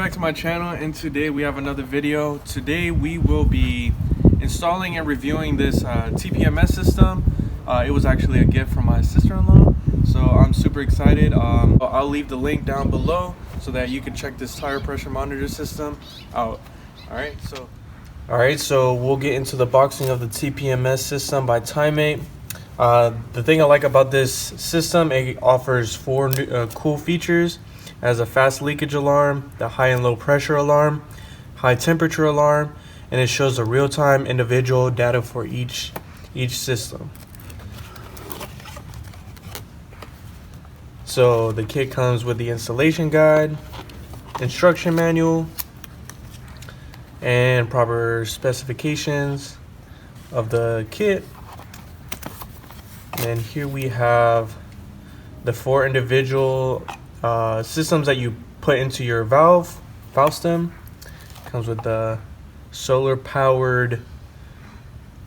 back to my channel, and today we have another video. Today we will be installing and reviewing this TPMS system. It was actually a gift from my sister-in-law, so I'm super excited. I'll leave the link down below so that you can check this tire pressure monitor system out. Alright, so we'll get into the boxing of the TPMS system by TimeMate. The thing I like about this system, it offers four cool features. It has a fast leakage alarm, the high and low pressure alarm, high temperature alarm, and it shows the real-time individual data for each system. So the kit comes with the installation guide, instruction manual, and proper specifications of the kit. And here we have the four individual systems that you put into your valve stem. Comes with the solar powered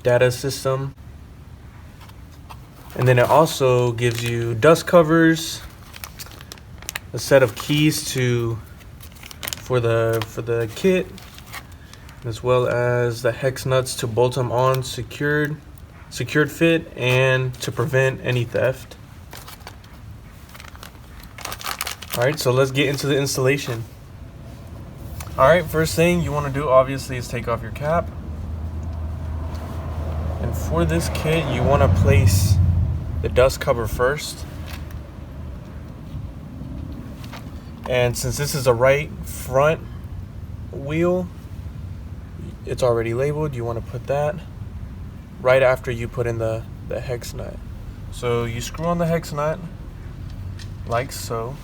data system, and then it also gives you dust covers, a set of keys for the kit, as well as the hex nuts to bolt them on secured fit and to prevent any theft. Alright, so let's get into the installation. Alright, first thing you want to do obviously is take off your cap. And for this kit, you want to place the dust cover first. And since this is a right front wheel, it's already labeled, you want to put that right after you put in the hex nut. So you screw on the hex nut like so,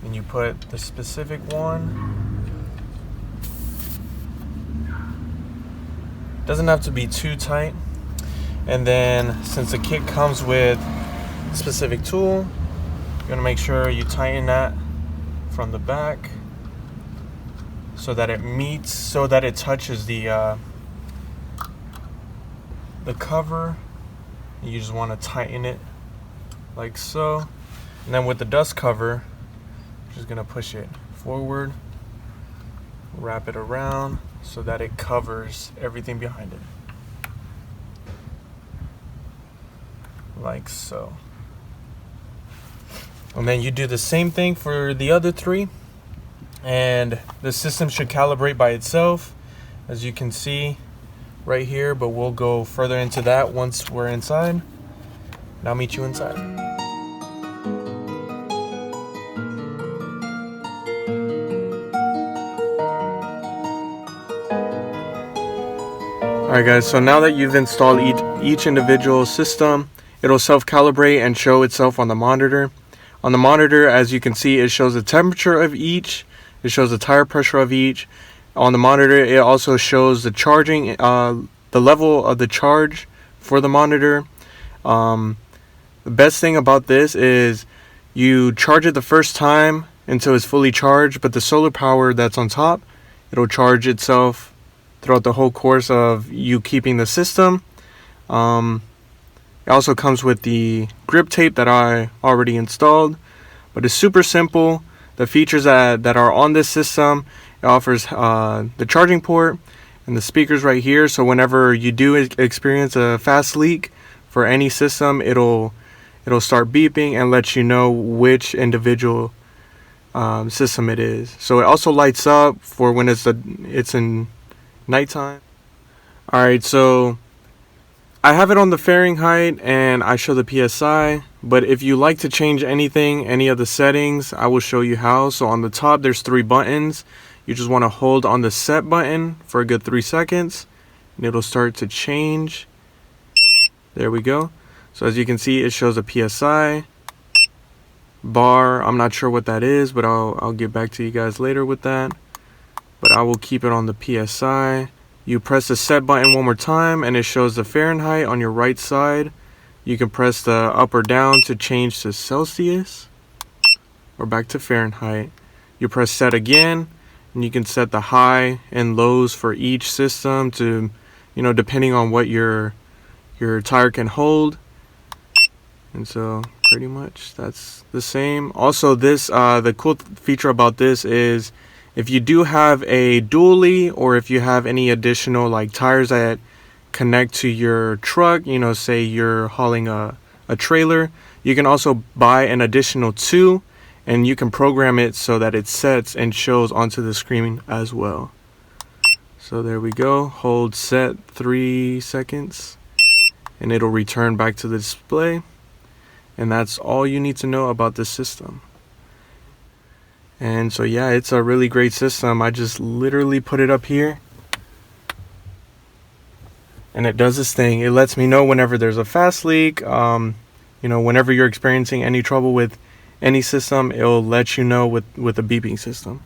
and you put the specific one. Doesn't have to be too tight. And then since the kit comes with a specific tool, you're gonna make sure you tighten that from the back so that it touches the cover. You just want to tighten it like so. And then with the dust cover, just gonna push it forward, wrap it around so that it covers everything behind it, like so. And then you do the same thing for the other three, and the system should calibrate by itself, as you can see right here, but we'll go further into that once we're inside, and I'll meet you inside. Alright guys, so now that you've installed each individual system, it'll self-calibrate and show itself on the monitor. On the monitor, as you can see, it shows the temperature of each, it shows the tire pressure of each. On the monitor, it also shows the charging, the level of the charge for the monitor. The best thing about this is you charge it the first time until it's fully charged, but the solar power that's on top, it'll charge itself throughout the whole course of you keeping the system. It also comes with the grip tape that I already installed, but it's super simple. The features that are on this system, it offers the charging port and the speakers right here, so whenever you do experience a fast leak for any system, it'll start beeping and let you know which individual system it is. So it also lights up for when it's in nighttime. Alright, so I have it on the Fahrenheit and I show the PSI, but if you like to change any of the settings, I will show you how. So on the top there's 3 buttons. You just want to hold on the set button for a good 3 seconds and it'll start to change. There we go. So as you can see, it shows a PSI bar. I'm not sure what that is, but I'll get back to you guys later with that. But I will keep it on the PSI. You press the set button one more time and it shows the Fahrenheit on your right side. You can press the up or down to change to Celsius or back to Fahrenheit. You press set again and you can set the high and lows for each system to, depending on what your tire can hold. And so pretty much that's the same. Also, this the cool feature about this is If you do have a dually, or if you have any additional like tires that connect to your truck, you know, say you're hauling a trailer, you can also buy an additional 2, and you can program it so that it sets and shows onto the screen as well. So there we go. Hold set 3 seconds and it'll return back to the display. And that's all you need to know about this system. And so yeah, it's a really great system. I just literally put it up here and it does this thing. It lets me know whenever there's a fast leak. You know, whenever you're experiencing any trouble with any system, it'll let you know with a beeping system.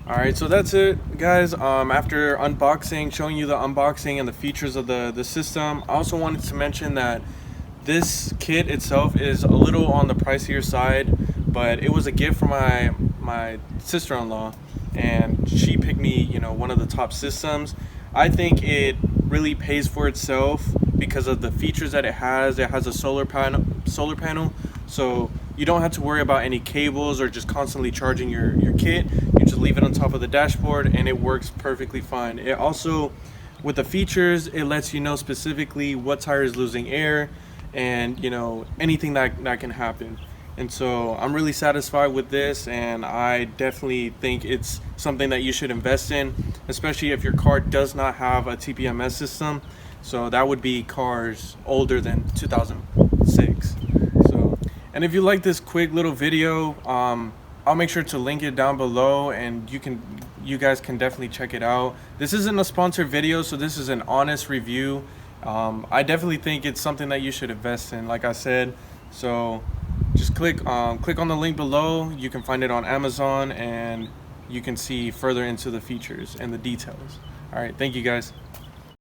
Alright, so that's it, guys. After unboxing, showing you the unboxing and the features of the system, I also wanted to mention that this kit itself is a little on the pricier side, but it was a gift from my sister-in-law, and she picked me, you know, one of the top systems. I think it really pays for itself because of the features that it has. It has a solar panel, so you don't have to worry about any cables or just constantly charging your kit. You just leave it on top of the dashboard and it works perfectly fine. It also, with the features, it lets you know specifically what tire is losing air and, you know, anything that can happen. And so I'm really satisfied with this, and I definitely think it's something that you should invest in, especially if your car does not have a TPMS system. So that would be cars older than 2006. So, and if you like this quick little video, I'll make sure to link it down below, and you guys can definitely check it out. This isn't a sponsored video, so this is an honest review. I definitely think it's something that you should invest in, like I said. So just click on the link below. You can find it on Amazon, and you can see further into the features and the details. All right, thank you guys.